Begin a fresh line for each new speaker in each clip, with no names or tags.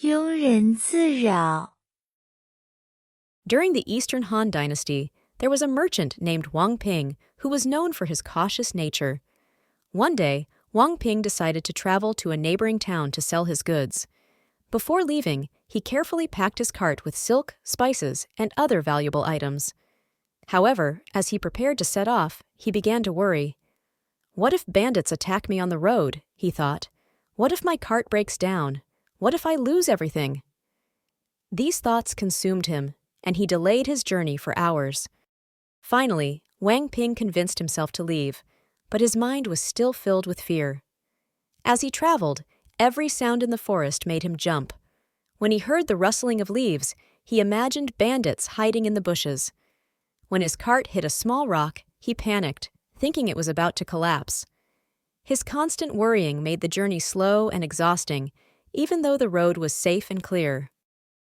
庸人自扰
During the Eastern Han Dynasty, there was a merchant named Wang Ping who was known for his cautious nature. One day, Wang Ping decided to travel to a neighboring town to sell his goods. Before leaving, he carefully packed his cart with silk, spices, and other valuable items. However, as he prepared to set off, he began to worry. What if bandits attack me on the road? He thought. What if my cart breaks down? What if I lose everything? These thoughts consumed him, and he delayed his journey for hours. Finally, Wang Ping convinced himself to leave, but his mind was still filled with fear. As he traveled, every sound in the forest made him jump. When he heard the rustling of leaves, he imagined bandits hiding in the bushes. When his cart hit a small rock, he panicked, thinking it was about to collapse. His constant worrying made the journey slow and exhausting, even though the road was safe and clear.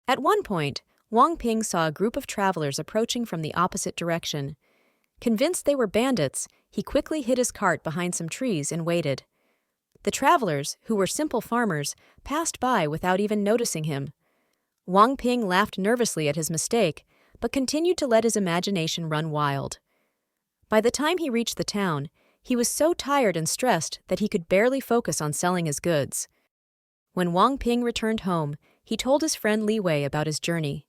At one point, Wang Ping saw a group of travelers approaching from the opposite direction. Convinced they were bandits, he quickly hid his cart behind some trees and waited. The travelers, who were simple farmers, passed by without even noticing him. Wang Ping laughed nervously at his mistake, but continued to let his imagination run wild. By the time he reached the town, he was so tired and stressed that he could barely focus on selling his goods. When Wang Ping returned home, he told his friend Li Wei about his journey.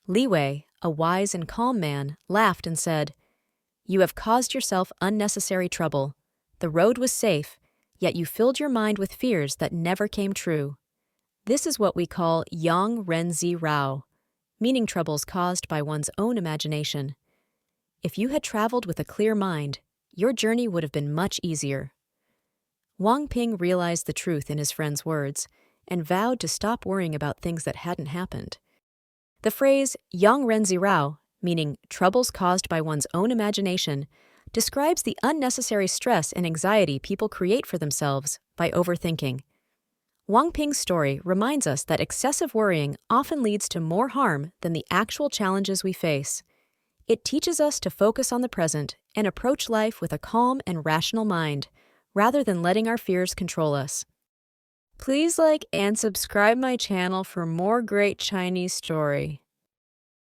Li Wei, a wise and calm man, laughed and said, "You have caused yourself unnecessary trouble. The road was safe, yet you filled your mind with fears that never came true. This is what we call Yōng Rén, meaning troubles caused by one's own imagination. If you had traveled with a clear mind, your journey would have been much easier." Wang Ping realized the truth in his friend's words and vowed to stop worrying about things that hadn't happened. The phrase Yōng Rén, meaning troubles caused by one's own imagination, describes the unnecessary stress and anxiety people create for themselves by overthinking. Wang Ping's story reminds us that excessive worrying often leads to more harm than the actual challenges we face. It teaches us to focus on the present and approach life with a calm and rational mind, rather than letting our fears control us. Please like and subscribe my channel for more great Chinese story.